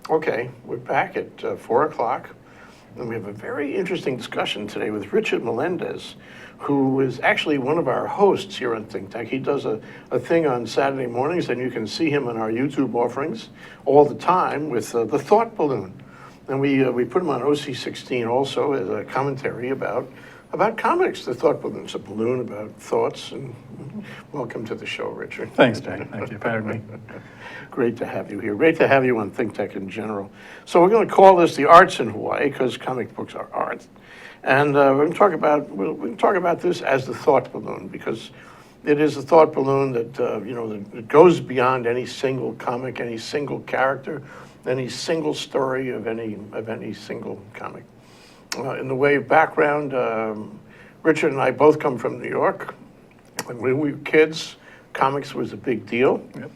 Okay, we're back at 4 o'clock, and we have a very interesting discussion today with Richard Melendez, who is actually one of our hosts here on ThinkTech. He does a thing on Saturday mornings, and you can see him on our YouTube offerings all the time with the Thought Balloon. And we put him on OC16 also as a commentary about comics. The Thought Balloon's a balloon about thoughts. And welcome to the show, Richard. Thanks, Jay. Thank you for having me. Great to have you here. Great to have you on ThinkTech in general. So we're going to call this the arts in Hawaii because comic books are art, and we're going to talk about this as the Thought Balloon because it is a thought balloon that that goes beyond any single comic, any single character, any single story of any single comic. In the way of background, Richard and I both come from New York. When we were kids, comics was a big deal. Yep.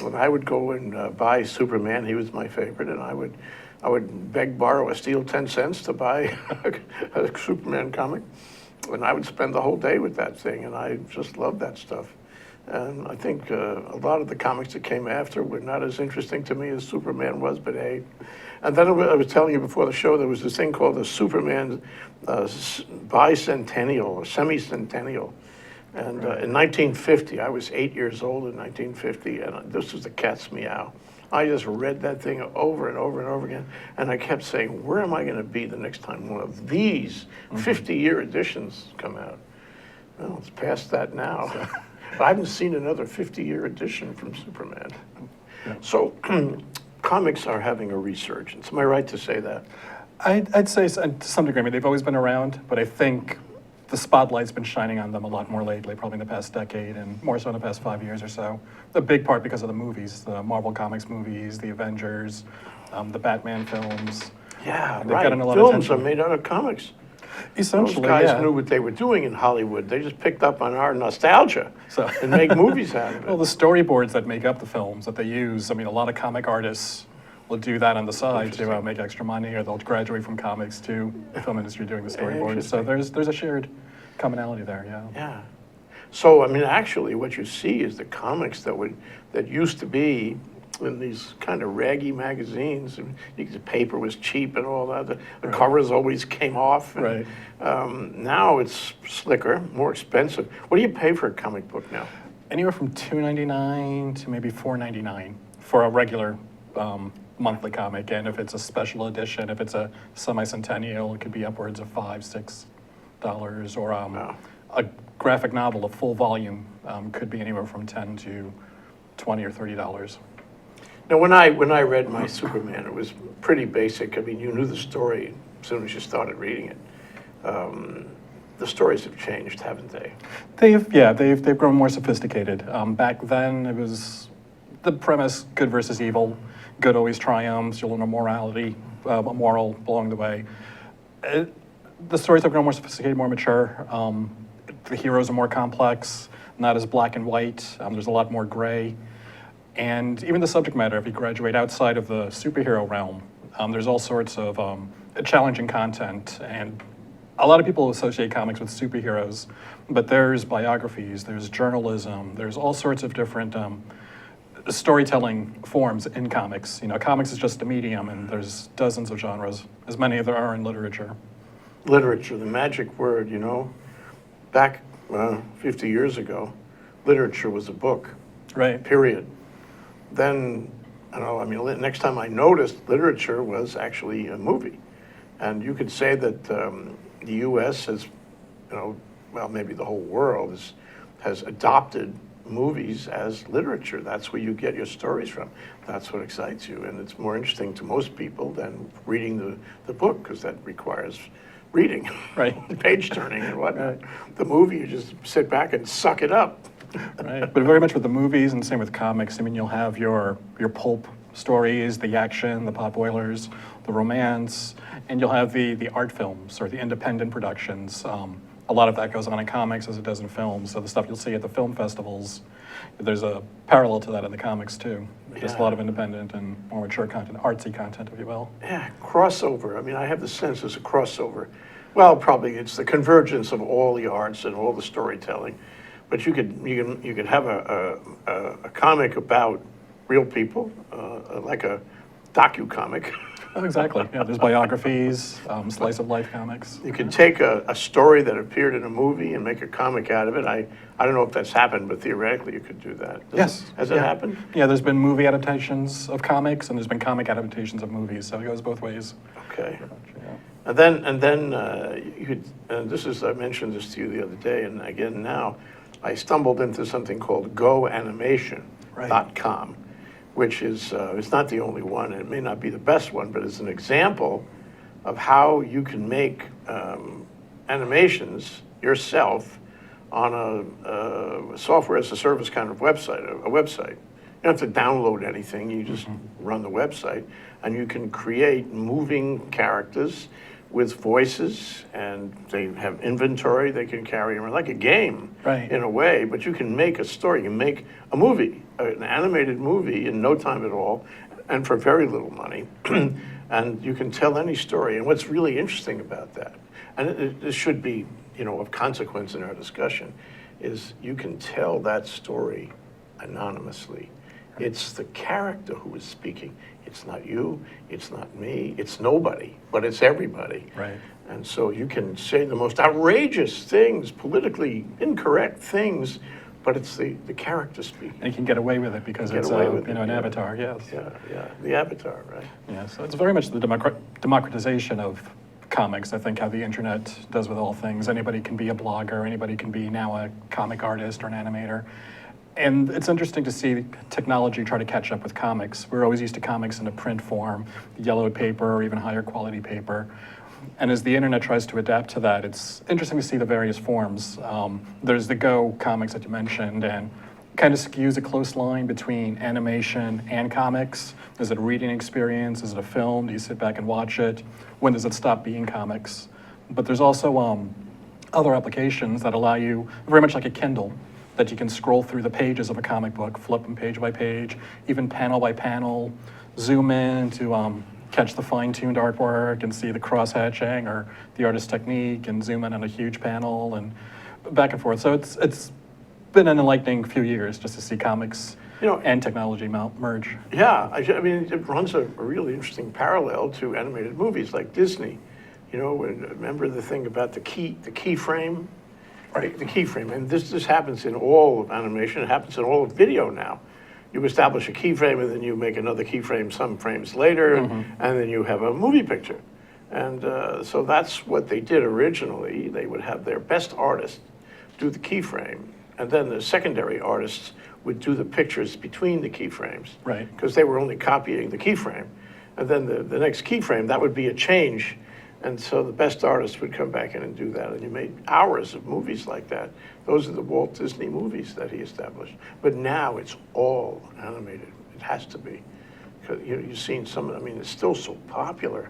And I would go and buy Superman. He was my favorite, and I would beg, borrow, or steal 10 cents to buy a Superman comic, and I would spend the whole day with that thing, and I just loved that stuff. And I think a lot of the comics that came after were not as interesting to me as Superman was, but hey. And then I was telling you before the show, there was this thing called the Superman bicentennial or semi-centennial. And in 1950, I was 8 years old in 1950, and this was the cat's meow. I just read that thing over and over and over again, and I kept saying, where am I going to be the next time one of these 50-year editions come out? Well, it's past that now. But I haven't seen another 50-year edition from Superman. Yeah. So comics are having a resurgence. Am I right to say that? I'd say to some degree. I mean, they've always been around, but I think the spotlight's been shining on them a lot more lately, probably in the past decade, and more so in the past 5 years or so. A big part because of the movies, the Marvel Comics movies, the Avengers, the Batman films. Yeah, They've right. gotten a lot of Films are attention. made out of comics. Essentially, Those guys yeah. knew what they were doing in Hollywood. They just picked up on our nostalgia and make movies out of it. Well, the storyboards that make up the films that they use, I mean, a lot of comic artists will do that on the side to make extra money, or they'll graduate from comics to the film industry doing the storyboards. So there's a shared commonality there, yeah. Yeah. So, I mean, actually, what you see is the comics that used to be in these kind of raggy magazines. And the paper was cheap and all that. The covers always came off. And, Right. now it's slicker, more expensive. What do you pay for a comic book now? Anywhere from $2.99 to maybe $4.99 for a regular monthly comic. And if it's a special edition, if it's a semi-centennial, it could be upwards of $5, $6, or a graphic novel, a full volume, could be anywhere from $10 to $20 or $30. Now, when I read my Superman, it was pretty basic. I mean, you knew the story as soon as you started reading it. The stories have changed, haven't they? They've grown more sophisticated. Back then, it was the premise: good versus evil. Good always triumphs. You'll learn a morality, a moral along the way. The stories have grown more sophisticated, more mature. The heroes are more complex, not as black and white. There's a lot more gray. And even the subject matter, if you graduate outside of the superhero realm, there's all sorts of challenging content. And a lot of people associate comics with superheroes, but there's biographies, there's journalism, there's all sorts of different storytelling forms in comics. You know, comics is just a medium, and there's dozens of genres, as many as there are in literature. Literature, the magic word, you know. Back 50 years ago, literature was a book. Right. Period. Then, next time I noticed, literature was actually a movie. And you could say that the U.S. has, maybe the whole world has adopted movies as literature. That's where you get your stories from. That's what excites you. And it's more interesting to most people than reading the book, because that requires reading, Right. page turning and whatnot. Right. The movie, you just sit back and suck it up. Right, but very much with the movies, and same with comics. I mean, you'll have your pulp stories, the action, the potboilers, the romance, and you'll have the art films or the independent productions. A lot of that goes on in comics as it does in films. So the stuff you'll see at the film festivals, there's a parallel to that in the comics too. Just a lot of independent and more mature content, artsy content, if you will. Yeah, crossover. I mean, I have the sense there's a crossover. Well, probably it's the convergence of all the arts and all the storytelling. But you could have a comic about real people, like a docu-comic. Oh, exactly. Yeah, there's biographies, slice of life comics. You can take a story that appeared in a movie and make a comic out of it. I don't know if that's happened, but theoretically you could do that. Has it Yeah. happened? Yeah, there's been movie adaptations of comics, and there's been comic adaptations of movies, so it goes both ways. Okay. Yeah. And then you could, this is, I mentioned this to you the other day, and again now, I stumbled into something called GoAnimation.com, which is, it's not the only one, and it may not be the best one, but it's an example of how you can make animations yourself on a software as a service kind of website, a website. You don't have to download anything, you just run the website, and you can create moving characters with voices, and they have inventory they can carry around, like a game in a way, but you can make a story, you can make a movie, an animated movie in no time at all, and for very little money, and you can tell any story. And what's really interesting about that, and it should be, you know, of consequence in our discussion, is you can tell that story anonymously. It's the character who is speaking. It's not you, it's not me, it's nobody, but it's everybody. Right. And so you can say the most outrageous things, politically incorrect things, but it's the character speaking. And you can get away with it because it's an avatar, yes. Yeah, the avatar, right? Yeah, so it's very much the democratization of comics. I think how the internet does with all things. Anybody can be a blogger, anybody can be now a comic artist or an animator. And it's interesting to see technology try to catch up with comics. We're always used to comics in a print form, yellowed paper or even higher quality paper. And as the internet tries to adapt to that, it's interesting to see the various forms. There's the Go comics that you mentioned, and kind of skews a close line between animation and comics. Is it a reading experience? Is it a film? Do you sit back and watch it? When does it stop being comics? But there's also other applications that allow you, very much like a Kindle, that you can scroll through the pages of a comic book, flip them page by page, even panel by panel, zoom in to catch the fine-tuned artwork and see the cross-hatching or the artist's technique, and zoom in on a huge panel and back and forth. So it's been an enlightening few years just to see comics and technology merge. Yeah, I mean, it runs a really interesting parallel to animated movies like Disney. You know, remember the thing about the keyframe? Right. The keyframe, and this happens in all of animation. It happens in all of video now. You establish a keyframe, and then you make another keyframe some frames later, and then you have a movie picture. And so that's what they did originally. They would have their best artist do the keyframe, and then the secondary artists would do the pictures between the keyframes. Right. Because they were only copying the keyframe. And then the next keyframe, that would be a change. And so the best artists would come back in and do that, and you made hours of movies like that. Those are the Walt Disney movies that he established. But now it's all animated. It has to be. Because you've seen some, I mean, it's still so popular,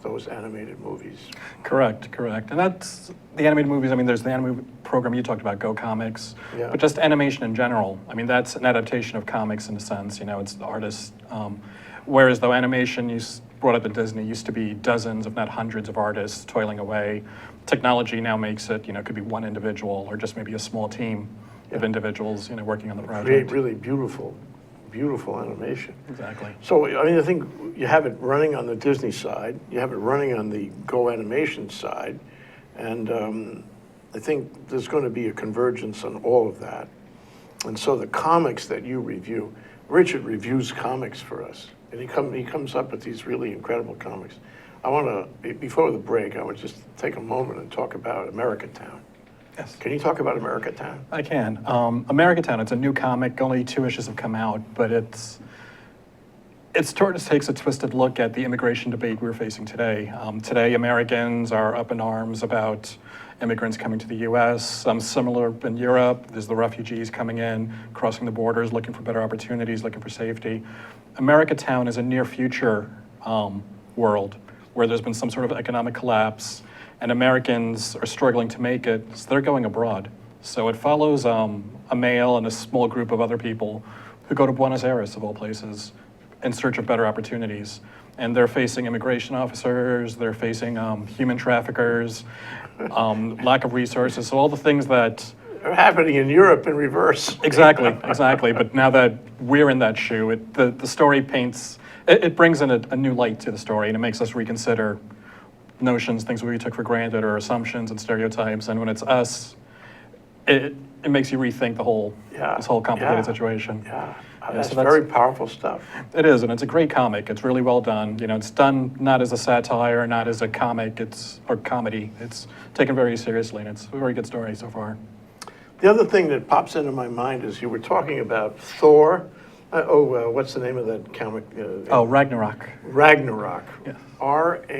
those animated movies. Correct. And that's the animated movies. I mean, there's the animated program you talked about, Go Comics, but just animation in general. I mean, that's an adaptation of comics in a sense. It's the artist. Whereas though animation brought up at Disney used to be dozens, if not hundreds of artists toiling away. Technology now makes it, it could be one individual or just maybe a small team of individuals, working on the project. Create really beautiful animation. Exactly. So, I mean, I think you have it running on the Disney side, you have it running on the Go Animation side, and I think there's going to be a convergence on all of that. And so the comics that you review, Richard reviews comics for us. And he comes up with these really incredible comics. I want to, before the break, I would just take a moment and talk about Americatown. Yes. Can you talk about Americatown? I can. Americatown, it's a new comic. Only 2 issues have come out, but it sort of takes a twisted look at the immigration debate we're facing today. Today, Americans are up in arms about immigrants coming to the U.S. Similar in Europe, there's the refugees coming in, crossing the borders, looking for better opportunities, looking for safety. Americatown is a near future world where there's been some sort of economic collapse and Americans are struggling to make it, so they're going abroad. So it follows a male and a small group of other people who go to Buenos Aires, of all places, in search of better opportunities. And they're facing immigration officers, they're facing human traffickers, lack of resources, so all the things that Are happening in Europe in reverse. Exactly. But now that we're in that shoe, the story paints it brings in a new light to the story, and it makes us reconsider notions, things we took for granted, or assumptions and stereotypes. And when it's us, it makes you rethink this whole complicated situation. Yeah, Yeah, that's so very powerful stuff. It is, and it's a great comic. It's really well done. You know, it's done not as a satire, not as a comic, or comedy. It's taken very seriously, and it's a very good story so far. The other thing that pops into my mind is you were talking about Thor. What's the name of that comic? Ragnarok. Ragnarok. Yes. Ragnarok.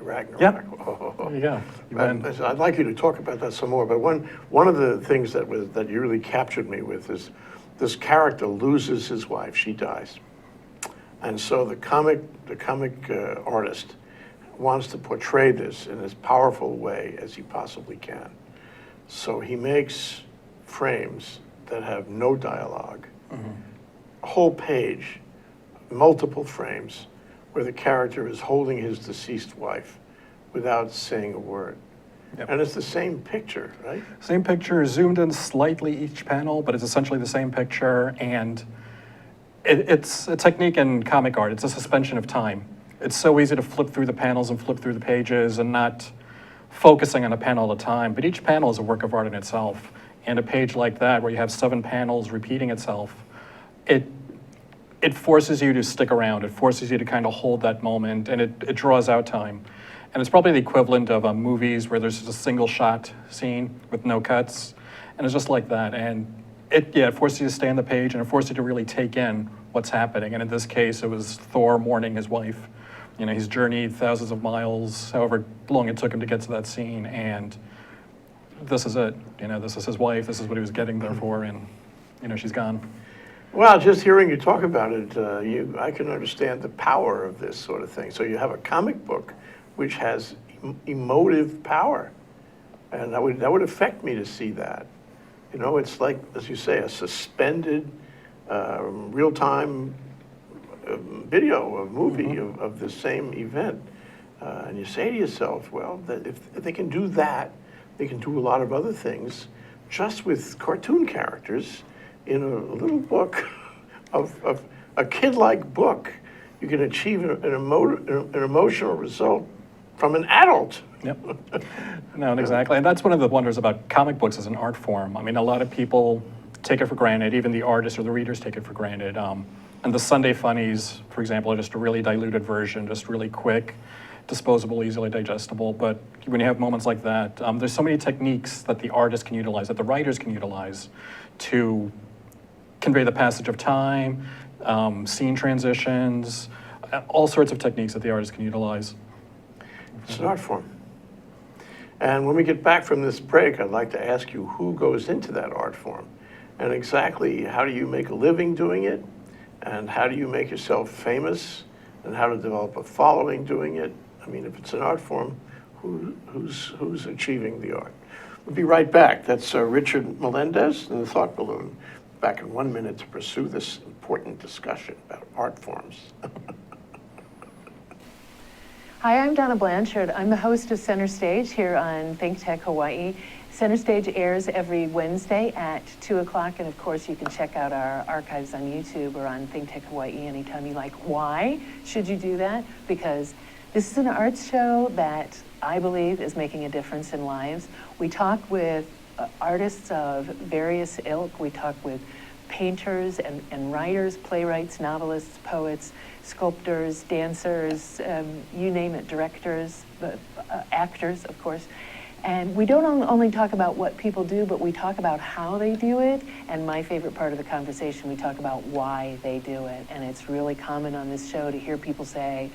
Ragnarok. Yep. Oh. There you go. You win. I'd like you to talk about that some more. But one of the things that you really captured me with is this character loses his wife. She dies, and so the comic artist wants to portray this in as powerful way as he possibly can. So he makes frames that have no dialogue, a whole page, multiple frames, where the character is holding his deceased wife without saying a word. Yep. And it's the same picture, right? Same picture, zoomed in slightly each panel, but it's essentially the same picture, and it's a technique in comic art. It's a suspension of time. It's so easy to flip through the panels and flip through the pages and not focusing on a panel at a time, but each panel is a work of art in itself. And a page like that, where you have 7 panels repeating itself, it forces you to stick around. It forces you to kind of hold that moment, and it draws out time. And it's probably the equivalent of movies where there's just a single shot scene with no cuts, and it's just like that. And it forces you to stay on the page, and it forces you to really take in what's happening. And in this case, it was Thor mourning his wife. You know, he's journeyed thousands of miles, however long it took him to get to that scene, and this is it. You know, this is his wife. This is what he was getting there for, and you know, she's gone. Well, just hearing you talk about it, I can understand the power of this sort of thing. So you have a comic book which has emotive power, and that would affect me to see that. You know, it's like, as you say, a suspended, real-time video, a movie of the same event, and you say to yourself, well, that if they can do that, they can do a lot of other things just with cartoon characters in a little book of a kid-like book. You can achieve an emotional result from an adult. Yep. No, exactly. And that's one of the wonders about comic books as an art form. I mean, a lot of people take it for granted, even the artists or the readers take it for granted. And the Sunday funnies, for example, are just a really diluted version, just really quick, disposable, easily digestible. But when you have moments like that, there's so many techniques that the artist can utilize, that the writers can utilize to convey the passage of time, scene transitions, all sorts of techniques that the artist can utilize. It's an art form. And when we get back from this break, I'd like to ask you who goes into that art form, and exactly how do you make a living doing it, and how do you make yourself famous, and how to develop a following doing it. I mean, if it's an art form, who's achieving the art? We'll be right back. That's Richard Melendez and the Thought Balloon. Back in 1 minute to pursue this important discussion about art forms. Hi, I'm Donna Blanchard. I'm the host of Center Stage here on ThinkTech Hawaii. Center Stage airs every Wednesday at 2 o'clock, and of course you can check out our archives on YouTube or on ThinkTech Hawaii anytime you like. Why should you do that? Because this is an arts show that I believe is making a difference in lives. We talk with artists of various ilk. We talk with painters and writers, playwrights, novelists, poets, sculptors, dancers, you name it, directors, actors, of course. And we don't only talk about what people do, but we talk about how they do it. And my favorite part of the conversation, we talk about why they do it. And it's really common on this show to hear people say,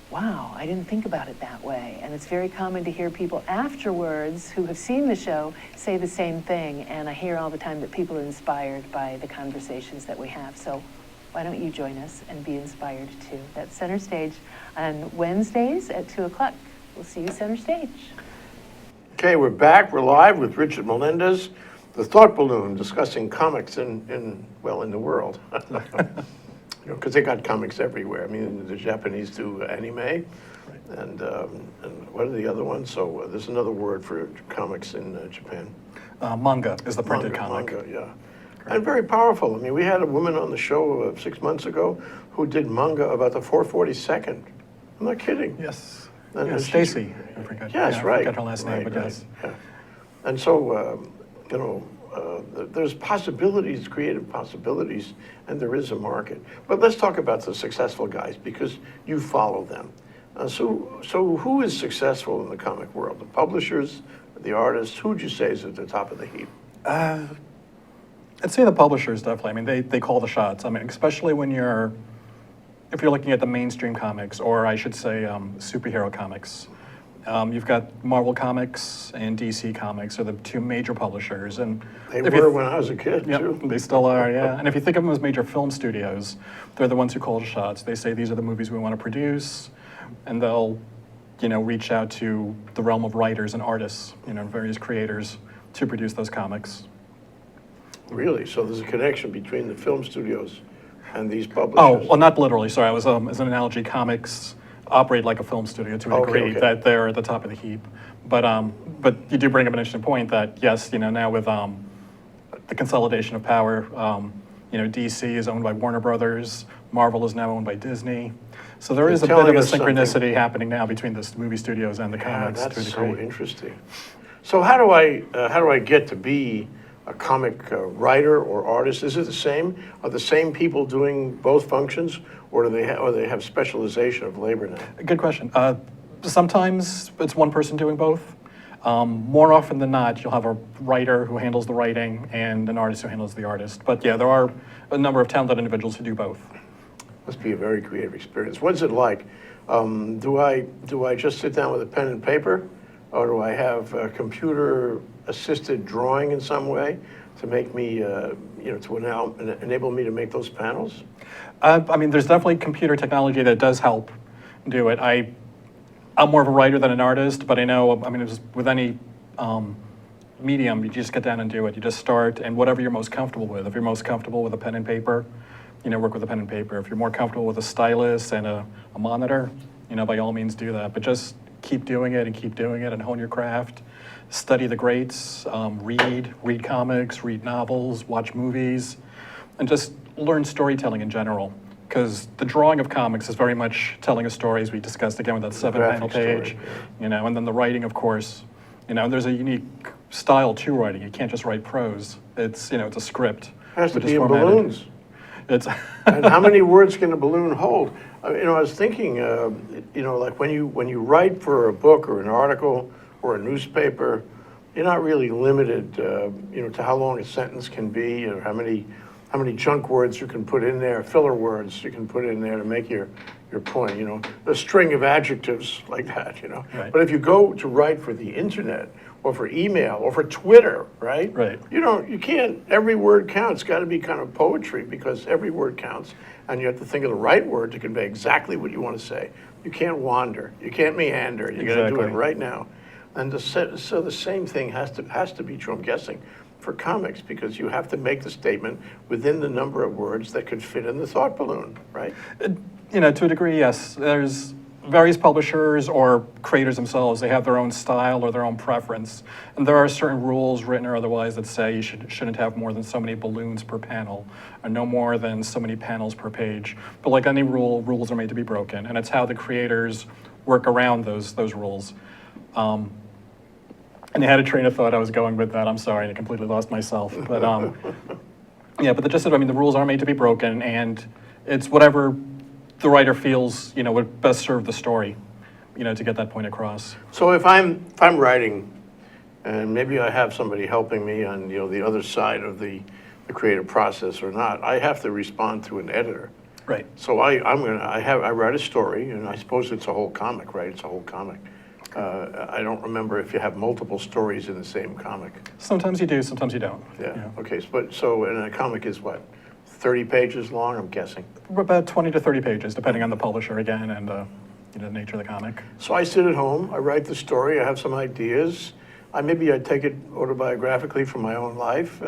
wow, I didn't think about it that way. And it's very common to hear people afterwards who have seen the show say the same thing. And I hear all the time that people are inspired by the conversations that we have. So why don't you join us and be inspired too? That's Center Stage on Wednesdays at 2 o'clock. We'll see you Center Stage. Okay, we're back. We're live with Richard Melendez, the Thought Balloon, discussing comics in the world. You know, because they got comics everywhere. I mean, the Japanese do anime, right. and what are the other ones? So there's another word for comics in Japan. Manga is the printed comic. Manga, yeah. And very powerful. I mean, we had a woman on the show 6 months ago who did manga about the 442nd. I'm not kidding. Yes. And Yeah, she's- Stacy. I forget. Yes, yeah, I right. forget her last name, right, but right, yes. yeah. And so, there's possibilities, creative possibilities, and there is a market. But let's talk about the successful guys, because you follow them. So who is successful in the comic world? The publishers, the artists? Who would you say is at the top of the heap? I'd say the publishers, definitely. I mean, they call the shots. I mean, especially if you're looking at the mainstream comics, or I should say superhero comics. You've got Marvel Comics and DC Comics are the two major publishers. And They if were you, when I was a kid, Yep, too. they still are, yeah. And if you think of them as major film studios, they're the ones who call the shots. They say, these are the movies we want to produce, and they'll, reach out to the realm of writers and artists, various creators to produce those comics. Really? So there's a connection between the film studios and these Oh, publishers? well, not literally, sorry. I was, as an analogy, comics operate like a film studio to a Okay, degree, okay. that they're at the top of the heap. But you do bring up an interesting point that, yes, now with the consolidation of power, DC is owned by Warner Brothers, Marvel is now owned by Disney. So there is a bit of telling a us something. synchronicity happening now between the movie studios and the Yeah, comics to a that's degree. so interesting. So how do I get to be a comic writer or artist? Is it the same? Are the same people doing both functions, or do they have specialization of labor now? Good question. Sometimes it's one person doing both. More often than not, you'll have a writer who handles the writing and an artist who handles the artist. But yeah, there are a number of talented individuals who do both. Must be a very creative experience. What's it like? Do I just sit down with a pen and paper, or do I have computer-assisted drawing in some way to make me, to enable me to make those panels? I mean, there's definitely computer technology that does help do it. I'm more of a writer than an artist, but I know, it's with any medium, you just get down and do it. You just start, and whatever you're most comfortable with. If you're most comfortable with a pen and paper, work with a pen and paper. If you're more comfortable with a stylus and a monitor, by all means do that. But just keep doing it and hone your craft. Study the greats, read comics, read novels, watch movies, and just learn storytelling in general. Because the drawing of comics is very much telling a story, as we discussed again with that 7-panel graphic page. story, And then the writing, of course, there's a unique style to writing. You can't just write prose. It's, it's a script. It has to which is be in formatted. balloons. It's And how many words can a balloon hold? I was thinking, like when you write for a book or an article or a newspaper, you're not really limited, to how long a sentence can be, or how many junk words you can put in there, filler words you can put in there to make your point. A string of adjectives like that. Right. But if you go to write for the internet or for email or for Twitter, right? Right. You can't, every word counts. It's got to be kind of poetry, because every word counts, and you have to think of the right word to convey exactly what you want to say. You can't wander. You can't meander. You got to do it Exactly. right now. And so the same thing has to be true, I'm guessing, for comics, because you have to make the statement within the number of words that could fit in the thought balloon, right? To a degree, yes. There's various publishers or creators themselves, they have their own style or their own preference. And there are certain rules, written or otherwise, that say you shouldn't have more than so many balloons per panel, or no more than so many panels per page. But like any rule, rules are made to be broken, and it's how the creators work around those rules. And I had a train of thought I was going with that. I'm sorry, and I completely lost myself. But yeah, but the gist of it, the rules are made to be broken, and it's whatever the writer feels, would best serve the story, to get that point across. So if I'm writing, and maybe I have somebody helping me on the other side of the creative process or not, I have to respond to an editor. Right. So I write a story, and I suppose it's a whole comic, right? It's a whole comic. I don't remember if you have multiple stories in the same comic. Sometimes you do, sometimes you don't. Yeah. Okay. And a comic is what, 30 pages long, I'm guessing. About 20 to 30 pages, depending on the publisher again and the nature of the comic. So I sit at home, I write the story, I have some ideas. Maybe I take it autobiographically from my own life,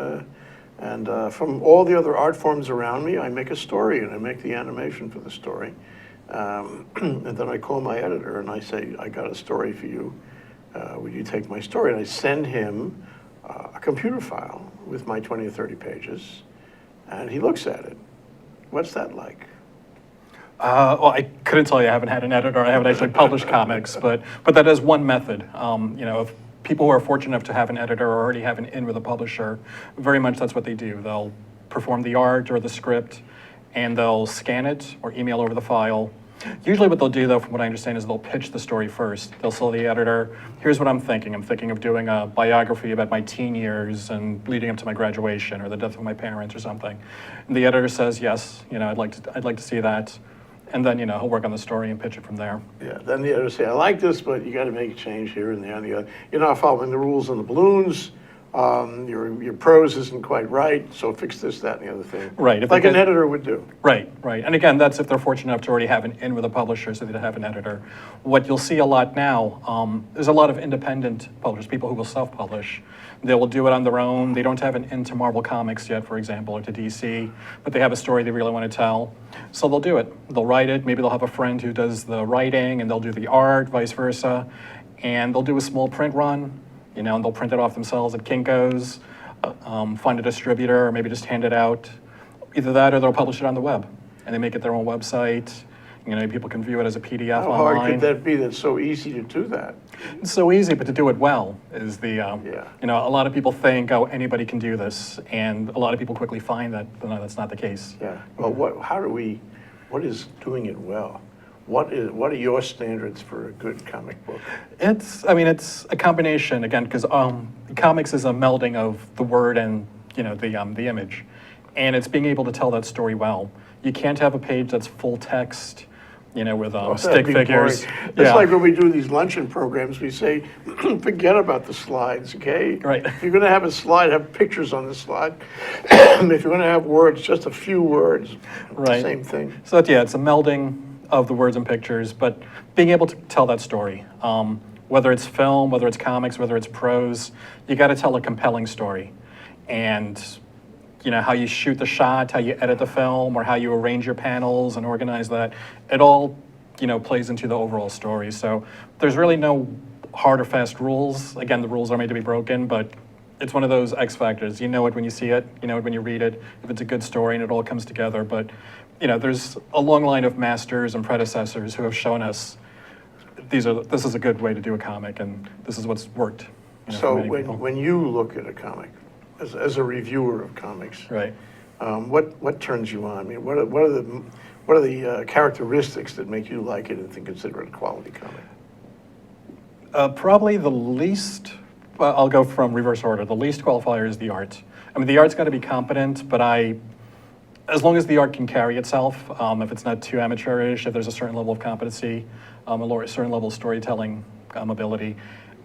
and from all the other art forms around me, I make a story, and I make the animation for the story. And then I call my editor and I say, I got a story for you. Would you take my story? And I send him a computer file with my 20 or 30 pages. and he looks at it. What's that like? Well, I couldn't tell you. I haven't had an editor. I haven't actually published comics, but that is one method. If people who are fortunate enough to have an editor or already have an in with a publisher, very much that's what they do. They'll perform the art or the script, and they'll scan it or email over the file. Usually what they'll do, though, from what I understand, is they'll pitch the story first. They'll tell the editor, here's what I'm thinking. I'm thinking of doing a biography about my teen years and leading up to my graduation or the death of my parents or something. And the editor says, yes, I'd like to see that. And then, he'll work on the story and pitch it from there. Yeah, then the editor say, I like this, but you got to make a change here and there and the other. You're not following the rules on the balloons. Your prose isn't quite right, so fix this, that, and the other thing. Right. Like an editor would do. Right. And again, that's if they're fortunate enough to already have an in with a publisher, so they have an editor. What you'll see a lot now, there's a lot of independent publishers, people who will self-publish. They will do it on their own. They don't have an in to Marvel Comics yet, for example, or to DC, but they have a story they really want to tell. So they'll do it. They'll write it. Maybe they'll have a friend who does the writing, and they'll do the art, vice versa. And they'll do a small print run, and they'll print it off themselves at Kinko's, find a distributor, or maybe just hand it out. Either that or they'll publish it on the web, and they make it their own website. People can view it as a PDF How online. hard could that be? That's so easy to do that. It's so easy, but to do it well is the, Yeah. a lot of people think, oh, anybody can do this, and a lot of people quickly find that no, that's not the case. Yeah. Well, what is doing it well? What are your standards for a good comic book? It's a combination, again, because comics is a melding of the word and, the image. And it's being able to tell that story well. You can't have a page that's full text, with That'd stick be figures. boring. It's like when we do these luncheon programs, we say, forget about the slides, okay? Right. If you're going to have a slide, have pictures on the slide. If you're going to have words, just a few words. Right. Same thing. So it's a melding of the words and pictures, but being able to tell that story. Whether it's film, whether it's comics, whether it's prose, you got to tell a compelling story. And how you shoot the shot, how you edit the film, or how you arrange your panels and organize that, it all, plays into the overall story. So there's really no hard or fast rules. Again, the rules are made to be broken, but it's one of those X factors. You know it when you see it, you know it when you read it, if it's a good story and it all comes together. But, there's a long line of masters and predecessors who have shown us this is a good way to do a comic, and this is what's worked. So for many people. when you look at a comic, as a reviewer of comics, Right. What turns you on? I mean, what are the characteristics that make you like it and consider it a quality comic? Probably the least, well, I'll go from reverse order. The least qualifier is the art. I mean, the art's got to be competent, but as long as the art can carry itself, if it's not too amateurish, if there's a certain level of competency, a certain level of storytelling ability.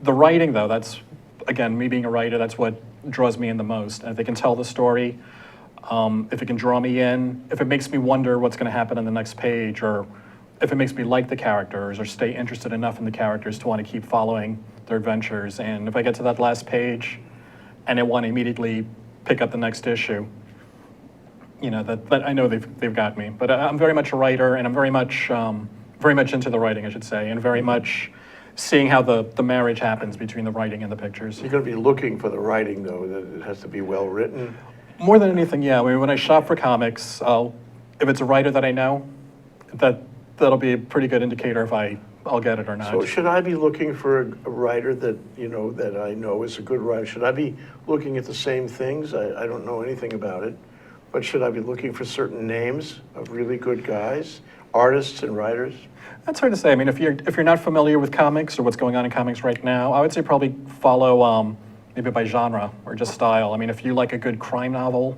The writing, though, that's, again, me being a writer, that's what draws me in the most. And if they can tell the story, if it can draw me in, if it makes me wonder what's going to happen on the next page, or if it makes me like the characters or stay interested enough in the characters to want to keep following their adventures. And if I get to that last page and I want to immediately pick up the next issue, that I know they've got me. But I'm very much a writer, and I'm very much into the writing, I should say, and very much seeing how the marriage happens between the writing and the pictures. You're going to be looking for the writing, though, that it has to be well written. More than anything, yeah. I mean, when I shop for comics, if it's a writer that I know, that'll be a pretty good indicator if I'll get it or not. So should I be looking for a writer that that I know is a good writer? Should I be looking at the same things? I don't know anything about it, but should I be looking for certain names of really good guys, artists and writers? That's hard to say. I mean, if you're not familiar with comics or what's going on in comics right now, I would say probably follow maybe by genre or just style. I mean, if you like a good crime novel,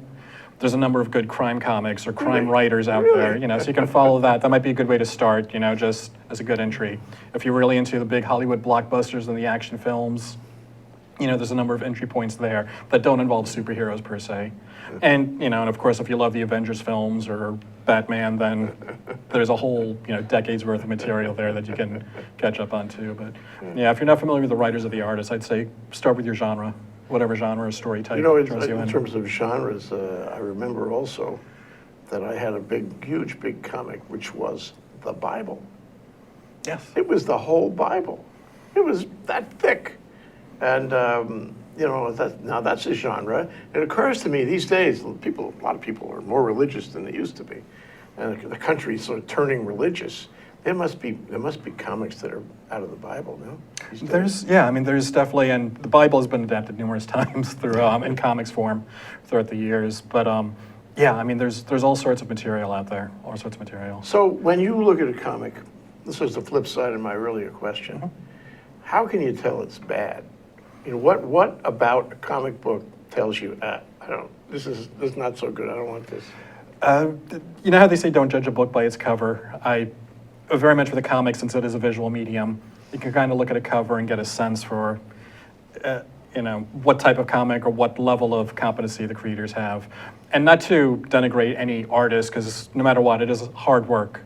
there's a number of good crime comics or crime writers out there, so you can follow that. That might be a good way to start, just as a good entry. If you're really into the big Hollywood blockbusters and the action films, there's a number of entry points there that don't involve superheroes per se. And, and of course, if you love the Avengers films or Batman, then there's a whole, decades worth of material there that you can catch up on too. But yeah, if you're not familiar with the writers or the artists, I'd say start with your genre, whatever genre or story type draws you in. In terms of genres, I remember also that I had a huge comic, which was the Bible. Yes. It was the whole Bible. It was that thick. And now that's a genre. It occurs to me these days, a lot of people are more religious than they used to be, and the country's sort of turning religious. There must be comics that are out of the Bible, no? These days? There's definitely, and the Bible has been adapted numerous times through in comics form throughout the years. But there's all sorts of material out there, all sorts of material. So when you look at a comic, this is the flip side of my earlier question. Mm-hmm. How can you tell it's bad? What about a comic book tells you, this is not so good, I don't want this? You know how they say don't judge a book by its cover? I very much with the comic, since it is a visual medium, you can kind of look at a cover and get a sense for, what type of comic or what level of competency the creators have. And not to denigrate any artist, because no matter what, it is hard work.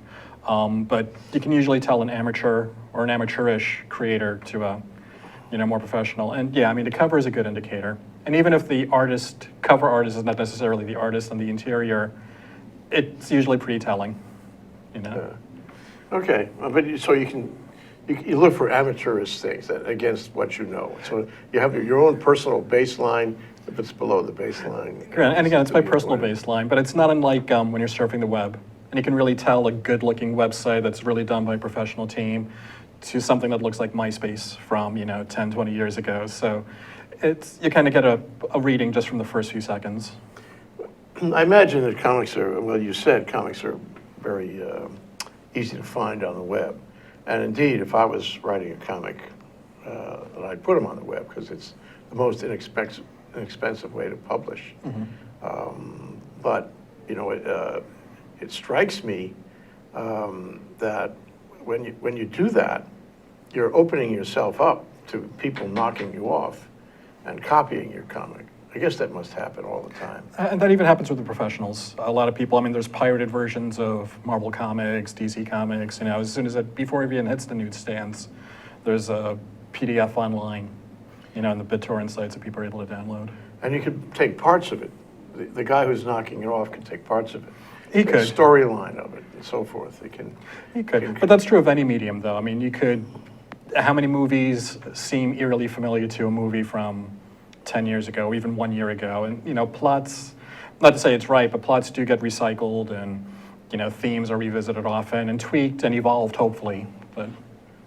But you can usually tell an amateur or an amateurish creator to a, more professional. And the cover is a good indicator. And even if the cover artist is not necessarily the artist on the interior, it's usually pretty telling, Okay, but so you look for amateurish things against what you know. So you have your own personal baseline. If it's below the baseline. And again, it's my personal baseline, but it's not unlike when you're surfing the web. And you can really tell a good-looking website that's really done by a professional team to something that looks like MySpace from 10, 20 years ago. So you kind of get a reading just from the first few seconds. I imagine that comics are, well, you said comics are very easy to find on the web. And indeed, if I was writing a comic, I'd put them on the web because it's the most inexpensive way to publish. Mm-hmm. But, it strikes me that when you do that, you're opening yourself up to people knocking you off and copying your comic. I guess that must happen all the time. And that even happens with the professionals. A lot of people, there's pirated versions of Marvel Comics, DC Comics, as soon as before it even hits the newsstands, there's a PDF online, in the BitTorrent sites that people are able to download. And you can take parts of it. The guy who's knocking it off can take parts of it. He could. The storyline of it and so forth. He could. But that's true of any medium, though. How many movies seem eerily familiar to a movie from 10 years ago, even 1 year ago? And, plots, not to say it's right, but plots do get recycled and, themes are revisited often and tweaked and evolved, hopefully. But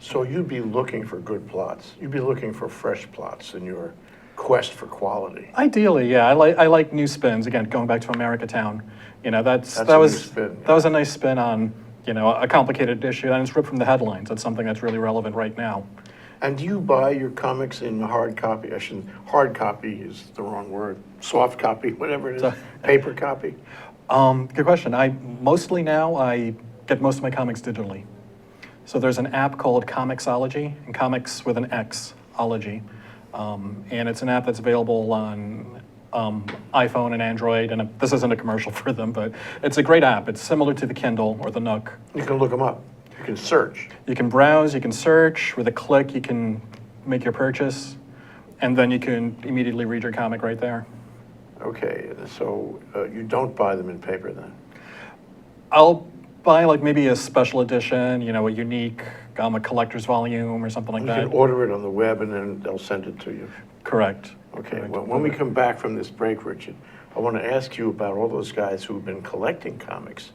so you'd be looking for good plots. You'd be looking for fresh plots in your quest for quality. Ideally, yeah. I like new spins. Again, going back to America Town, that was a nice spin on a complicated issue, and it's ripped from the headlines. That's something that's really relevant right now. And do you buy your comics in hard copy? Hard copy is the wrong word. Soft copy, whatever it is. Paper copy. Good question. I get most of my comics digitally. So there's an app called Comixology, and comics with an X-ology. And it's an app that's available on iPhone and Android, and this isn't a commercial for them, but it's a great app. It's similar to the Kindle or the Nook. You can look them up. You can search. You can browse, you can search. With a click, you can make your purchase, and then you can immediately read your comic right there. Okay, so you don't buy them in paper then? I'll buy maybe a special edition, a unique, a collector's volume or something like that. You can order it on the web and then they'll send it to you? Correct. Okay, well, when we come back from this break, Richard, I want to ask you about all those guys who've been collecting comics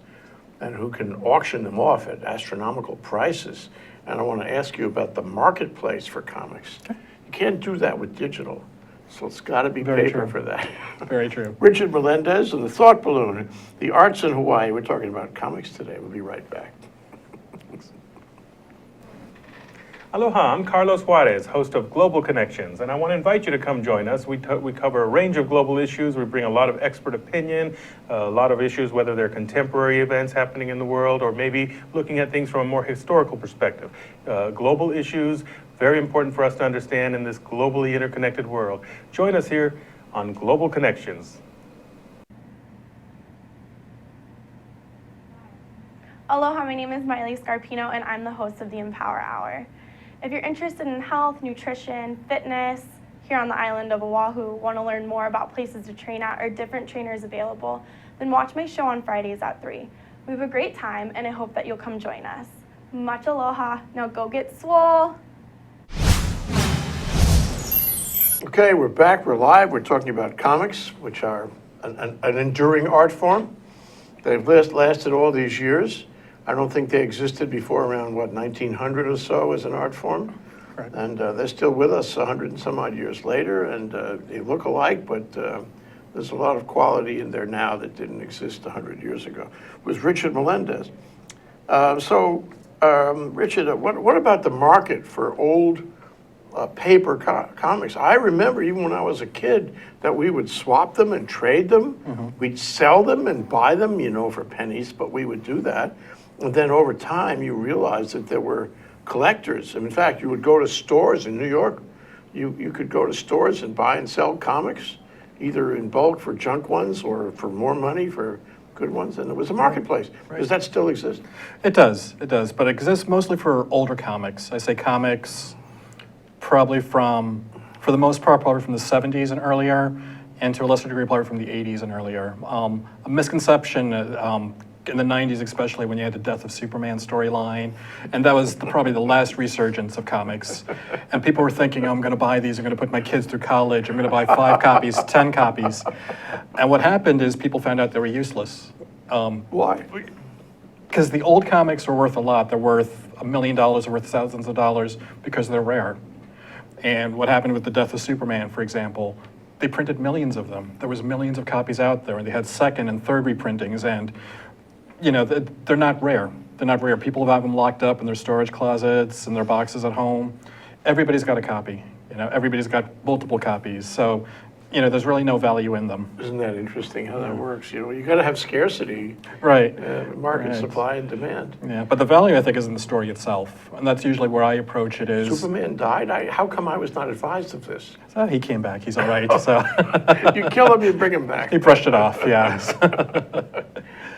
and who can auction them off at astronomical prices. And I want to ask you about the marketplace for comics. Okay. You can't do that with digital, so it's got to be Very paper true. for that. Very true. Richard Melendez and the Thought Balloon, the arts in Hawaii. We're talking about comics today. We'll be right back. Aloha, I'm Carlos Juarez, host of Global Connections, and I want to invite you to come join us. We cover a range of global issues. We bring a lot of expert opinion, a lot of issues, whether they're contemporary events happening in the world or maybe looking at things from a more historical perspective. Global issues, very important for us to understand in this globally interconnected world. Join us here on Global Connections. Aloha, my name is Miley Scarpino, and I'm the host of the Empower Hour. If you're interested in health, nutrition, fitness, here on the island of Oahu, want to learn more about places to train at or different trainers available, then watch my show on Fridays at 3. We have a great time, and I hope that you'll come join us. Much aloha. Now go get swole. Okay, we're back, we're live, we're talking about comics, which are an enduring art form. They've lasted all these years. I don't think they existed before around, 1900 or so as an art form. Right. And they're still with us 100 and some odd years later, and they look alike, but there's a lot of quality in there now that didn't exist 100 years ago. It was Richard Melendez. Richard, what about the market for old paper comics? I remember even when I was a kid that we would swap them and trade them. Mm-hmm. We'd sell them and buy them, for pennies, but we would do that. And then over time, you realized that there were collectors. And in fact, you would go to stores in New York. You could go to stores and buy and sell comics, either in bulk for junk ones or for more money for good ones. And it was a marketplace. Right. Does that still exist? It does, but it exists mostly for older comics. I say comics probably for the most part, probably from the 70s and earlier, and to a lesser degree, probably from the 80s and earlier. A misconception in the 90s, especially when you had the Death of Superman storyline, and that was probably the last resurgence of comics. And people were thinking, I'm going to buy these, I'm going to put my kids through college, I'm going to buy 5 copies, 10 copies. And what happened is people found out they were useless. Why? Because the old comics are worth a lot. They're worth $1 million, they're worth thousands of dollars because they're rare. And what happened with the Death of Superman, for example, they printed millions of them. There was millions of copies out there, and they had second and third reprintings, and they're not rare. They're not rare. People have them locked up in their storage closets and their boxes at home. Everybody's got a copy. Everybody's got multiple copies. So, there's really no value in them. Isn't that interesting how that works? You got to have scarcity, Right. Market Right. supply and demand. Yeah, but the value, I think, is in the story itself. And that's usually where I approach it is. Superman died? How come I was not advised of this? So he came back. He's all right. So You kill him, you bring him back. he brushed it off, yeah.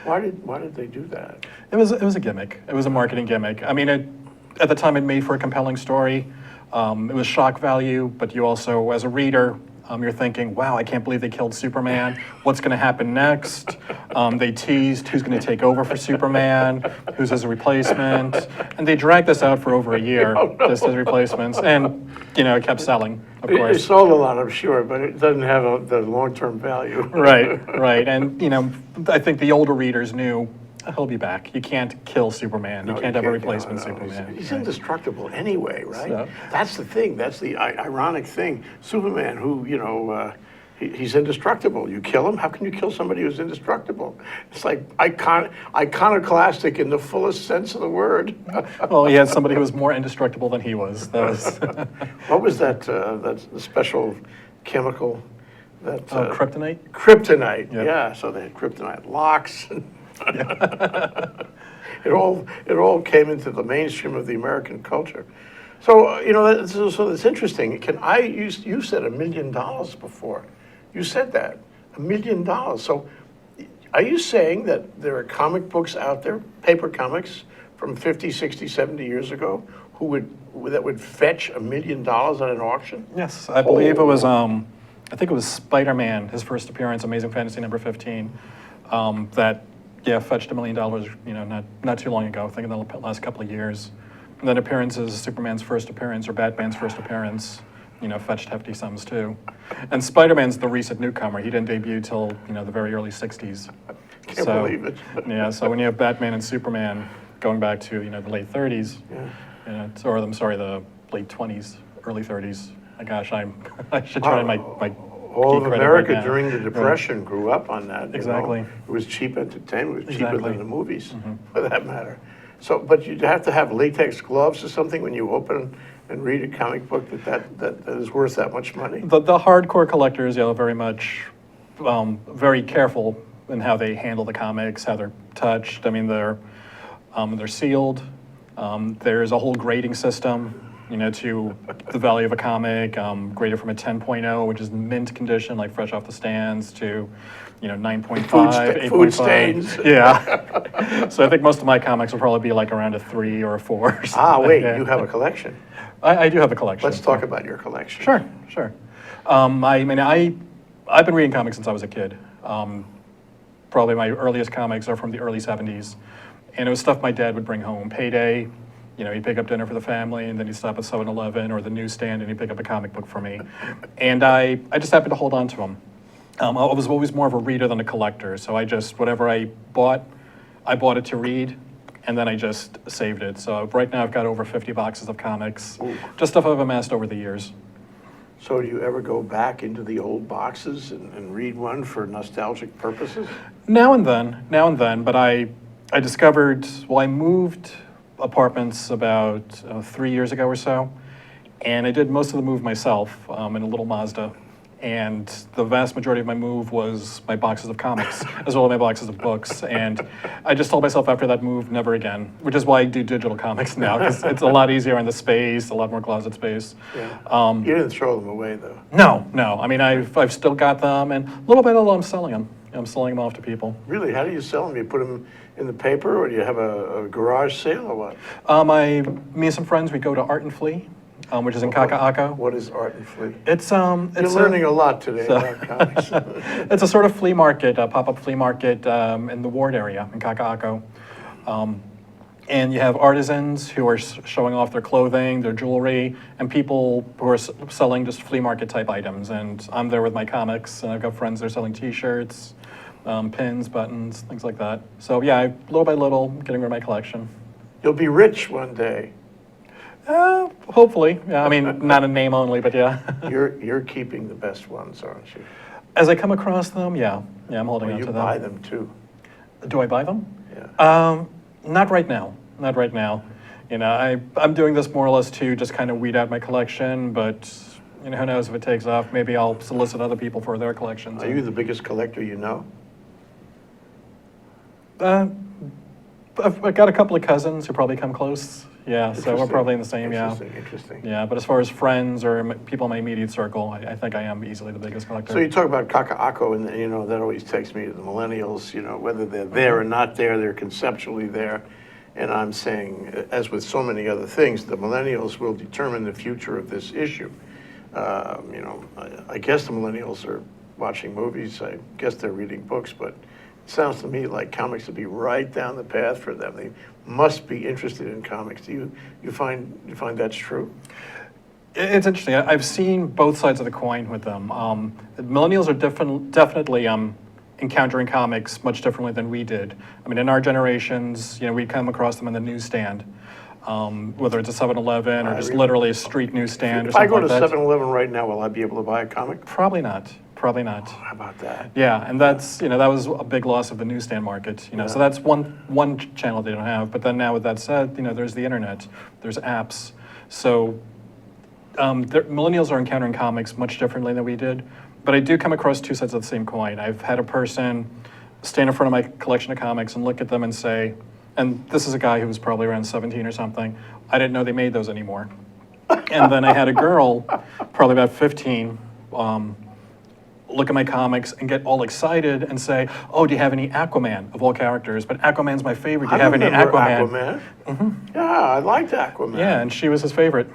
Why did they do that? It was a gimmick. It was a marketing gimmick. I mean, at the time, it made for a compelling story. It was shock value, but you also, as a reader, you're thinking, wow, I can't believe they killed Superman. What's going to happen next? They teased who's going to take over for Superman, who's his replacement. And they dragged this out for over a year, just as replacements. And, it kept selling, of It course. sold a lot, I'm sure, but it doesn't have the long-term value. Right. And, I think the older readers knew, he'll be back. You can't kill Superman. No, you can't have a no, replacement no. Superman. He's right? indestructible anyway, right? So- That's the thing. That's the ironic thing. Superman, who, he's indestructible. You kill him, how can you kill somebody who's indestructible? It's like iconoclastic in the fullest sense of the word. Well, he had somebody who was more indestructible than he was. That was What was that special chemical? kryptonite? Kryptonite, Yep. yeah. So they had kryptonite locks. It all came into the mainstream of the American culture. So it's interesting. You said $1 million before. You said that $1 million. So are you saying that there are comic books out there, paper comics from 50, 60, 70 years ago, that would fetch $1 million at an auction? Yes, I believe it was. I think it was Spider-Man, his first appearance, Amazing Fantasy number 15. That fetched $1 million. Not too long ago. I think in the last couple of years. And then appearances, Superman's first appearance or Batman's first appearance, fetched hefty sums too. And Spider-Man's the recent newcomer. He didn't debut till the very early '60s. Can't believe it. Yeah, so when you have Batman and Superman going back to the late '30s, the late '20s, early '30s. Gosh, I should turn in my All of geek credit America right now. during the Depression grew up on that. Exactly. It was cheap entertainment. It was cheaper Exactly. than the movies, for that matter. So, but you'd have to have latex gloves or something when you open and read a comic book that is worth that much money. The hardcore collectors, very much, very careful in how they handle the comics, how they're touched. I mean, they're sealed. There's a whole grading system, to the value of a comic, graded from a 10.0, which is mint condition, like fresh off the stands, to 9.5, 8.5. Food stains. Yeah. So I think most of my comics will probably be like around a 3 or a 4. or something. Wait, Yeah. you have a collection. I do have a collection. Let's talk about your collection. Sure. I've been reading comics since I was a kid. Probably my earliest comics are from the early '70s, and it was stuff my dad would bring home. Payday, You know, he'd pick up dinner for the family, and then he'd stop at 7-Eleven or the newsstand, and he'd pick up a comic book for me. And I just happened to hold on to them. I was always more of a reader than a collector, so whatever I bought it to read, and then I just saved it. So right now I've got over 50 boxes of comics, just stuff I've amassed over the years. So do you ever go back into the old boxes and read one for nostalgic purposes? Now and then, but I discovered, well, I moved apartments about 3 years ago or so, and I did most of the move myself in a little Mazda, and the vast majority of my move was my boxes of comics, as well as my boxes of books, and I just told myself after that move, never again, which is why I do digital comics now, because it's a lot easier in the space, a lot more closet space. Yeah. You didn't throw them away, though. No, I mean, I've still got them, and little by little I'm selling them. I'm selling them off to people. Really? How do you sell them? You put them in the paper, or do you have a garage sale, or what? Me and some friends, we go to Art and Flea, which is in Kaka'ako. What is Art and Flea? It's You're learning a lot today about comics. It's a sort of flea market, a pop-up flea market in the Ward area in Kaka'ako. And you have artisans who are showing off their clothing, their jewelry, and people who are selling just flea market type items. And I'm there with my comics, and I've got friends that are selling T-shirts, pins, buttons, things like that. So yeah, little by little, getting rid of my collection. You'll be rich one day. Hopefully. Yeah, I mean, not in name only, but yeah. You're keeping the best ones, aren't you? As I come across them, yeah, I'm holding Or on you to them. buy them too. Do I buy them? Yeah. Not right now. Not right now. You know, I'm doing this more or less to just kind of weed out my collection, but you know, who knows if it takes off? Maybe I'll solicit other people for their collections. Are you the biggest collector you know? I've got a couple of cousins who probably come close. Yeah, so we're Interesting. probably in the same. Yeah. Interesting. Yeah, but as far as friends or people in my immediate circle, I think I am easily the biggest collector. So you talk about Kaka'ako, and you know that always takes me to the millennials. You know, whether they're there or not there, they're conceptually there. And I'm saying, as with so many other things, the millennials will determine the future of this issue. You know, I guess the millennials are watching movies. I guess they're reading books, but it sounds to me like comics would be right down the path for them. They must be interested in comics. Do you find that's true? It's interesting. I've seen both sides of the coin with them. Millennials are definitely encountering comics much differently than we did. I mean, in our generations, you know, we'd come across them in the newsstand, whether it's a 7-Eleven or just literally a street newsstand or If I something go to like that. 7-Eleven right now, will I be able to buy a comic? Probably not. Probably not. How about that? Yeah, and that's, you know, that was a big loss of the newsstand market, you know, so that's one channel they don't have. But then now with that said, you know, there's the internet, there's apps. So millennials are encountering comics much differently than we did. But I do come across two sides of the same coin. I've had a person stand in front of my collection of comics and look at them and say, and this is a guy who was probably around 17 or something, I didn't know they made those anymore. And then I had a girl, probably about 15, look at my comics and get all excited and say, oh, do you have any Aquaman, of all characters? But Aquaman's my favorite. Do you have any Aquaman? Mm-hmm. Yeah, I liked Aquaman. Yeah, and she was his favorite.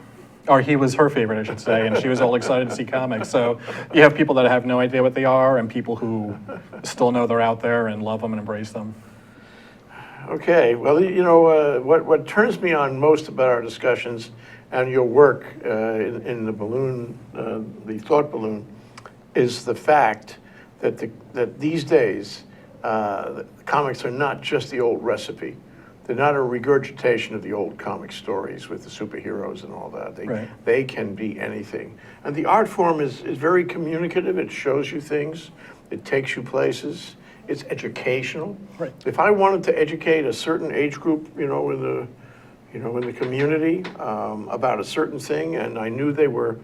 Or he was her favorite, I should say, and she was all excited to see comics. So you have people that have no idea what they are and people who still know they're out there and love them and embrace them. Okay, well, you know, what turns me on most about our discussions and your work in the balloon, the thought balloon, is the fact that these days, the comics are not just the old recipe. They're not a regurgitation of the old comic stories with the superheroes and all that. They can be anything. And the art form is very communicative. It shows you things. It takes you places. It's educational. Right. If I wanted to educate a certain age group, you know, in the community about a certain thing, and I knew they would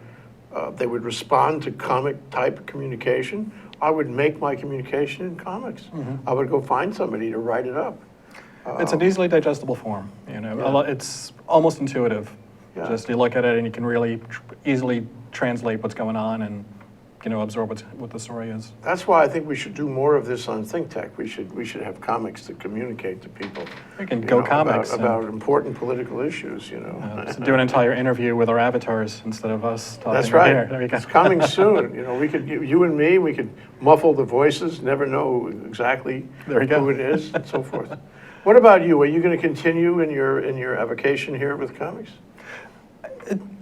respond to comic type communication, I would make my communication in comics. Mm-hmm. I would go find somebody to write it up. It's an easily digestible form, you know. Yeah. It's almost intuitive. Yeah. Just you look at it and you can really easily translate what's going on, and absorb what the story is. That's why I think we should do more of this on ThinkTech. We should have comics to communicate to people. We can go comics about important political issues. So do an entire interview with our avatars instead of us talking. That's right. Here. There you go. It's coming soon. We could, you and me, we could muffle the voices, never know exactly There you go. who it is, and so forth. What about you? Are you going to continue in your avocation here with comics?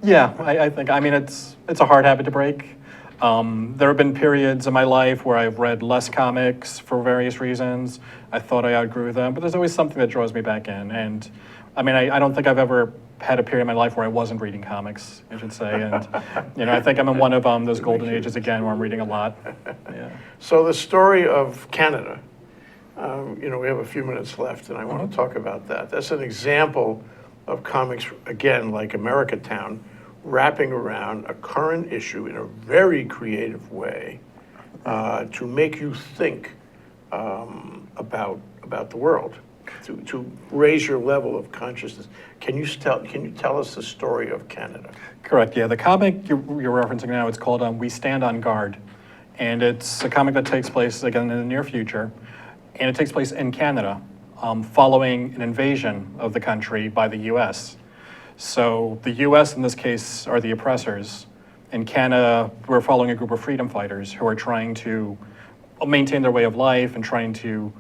Yeah, I think. I mean, it's a hard habit to break. There have been periods in my life where I've read less comics for various reasons. I thought I outgrew them, but there's always something that draws me back in. And I mean, I don't think I've ever had a period in my life where I wasn't reading comics, I should say. And I think I'm in one of those golden ages again where I'm reading a lot. Yeah. So the story of Canada, we have a few minutes left, and I want to talk about that. That's an example of comics, again, like Americatown, wrapping around a current issue in a very creative way to make you think about the world, to raise your level of consciousness. Can you tell us the story of Canada? Correct, yeah. The comic you're referencing now, it's called We Stand on Guard. And it's a comic that takes place, again, in the near future. And it takes place in Canada, following an invasion of the country by the U.S. So the U.S. in this case are the oppressors. In Canada, we're following a group of freedom fighters who are trying to maintain their way of life and trying to,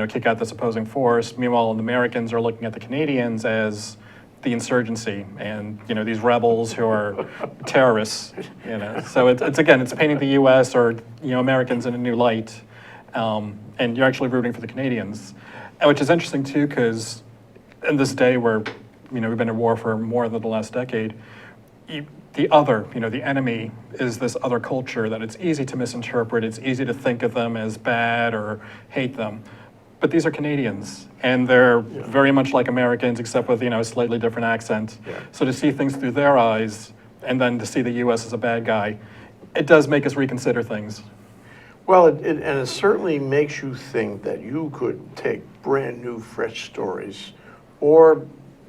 kick out this opposing force. Meanwhile, the Americans are looking at the Canadians as the insurgency and these rebels who are terrorists. So it's painting the U.S. or Americans in a new light, and you're actually rooting for the Canadians, which is interesting too, because in this day where we've been at war for more than the last decade, the other, the enemy is this other culture that it's easy to misinterpret. It's easy to think of them as bad or hate them. But these are Canadians, and they're very much like Americans, except with a slightly different accent. Yeah. So to see things through their eyes, and then to see the U.S. as a bad guy, it does make us reconsider things. Well, it certainly makes you think that you could take brand new, fresh stories or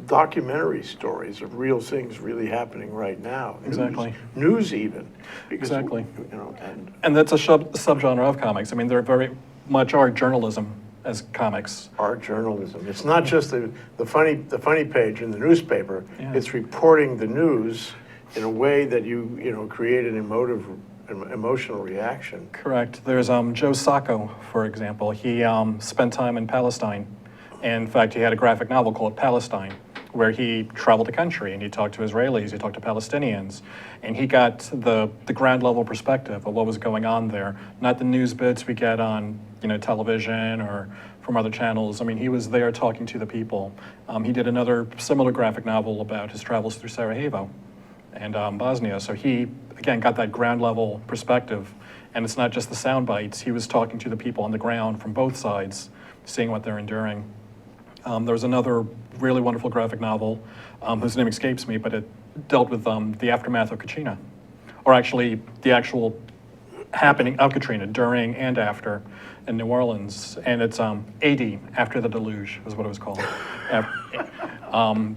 documentary stories of real things really happening right now. Exactly. News even. Because, Exactly. and that's a subgenre of comics. I mean, they're very much our journalism as comics. our journalism. It's not just the funny page in the newspaper. Yeah. It's reporting the news in a way that you create an emotional reaction. Correct. There's Joe Sacco, for example. He spent time in Palestine. In fact, he had a graphic novel called Palestine, where he traveled the country and he talked to Israelis, he talked to Palestinians, and he got the ground level perspective of what was going on there, not the news bits we get on television or from other channels. I mean, he was there talking to the people. He did another similar graphic novel about his travels through Sarajevo and Bosnia. So he, again, got that ground level perspective. And it's not just the sound bites. He was talking to the people on the ground from both sides, seeing what they're enduring. There was another really wonderful graphic novel whose name escapes me, but it dealt with the aftermath of Katrina, or actually the actual happening of Katrina during and after in New Orleans. And it's AD, After the Deluge, is what it was called.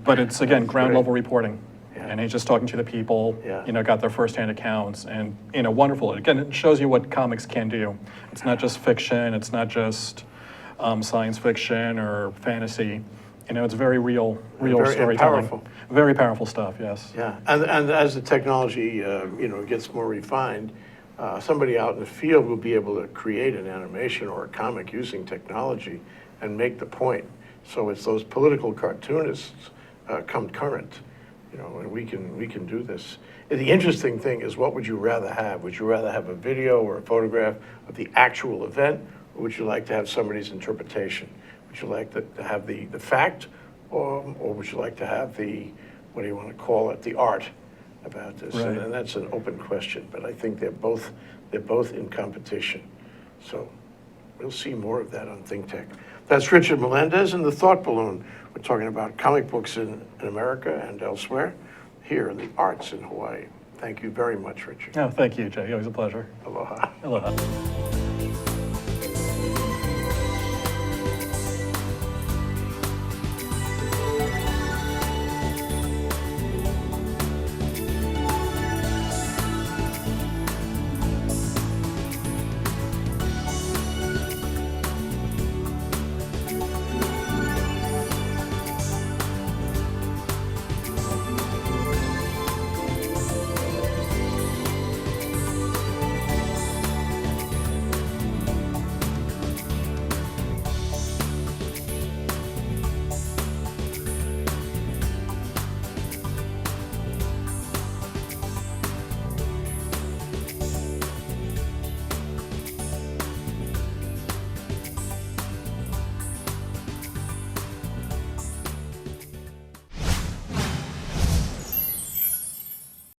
But it's, again, ground level reporting. Yeah. And he's just talking to the people, Yeah. got their firsthand accounts, and, wonderful. Again, it shows you what comics can do. It's not just fiction, it's not just science fiction or fantasy. It's very real Very storytelling. powerful. Very powerful stuff, yes. Yeah, and as the technology gets more refined, somebody out in the field will be able to create an animation or a comic using technology and make the point. So it's those political cartoonists come current, and we can do this. And the interesting thing is, what would you rather have? Would you rather have a video or a photograph of the actual event, or would you like to have somebody's interpretation? Would you like to have the fact, or would you like to have the, what do you want to call it, the art about this? Right. And that's an open question, but I think they're both in competition. So we'll see more of that on ThinkTech. That's Richard Melendez and the Thought Balloon. We're talking about comic books in America and elsewhere, here in the arts in Hawaii. Thank you very much, Richard. No, thank you, Jay. Always a pleasure. Aloha. Aloha.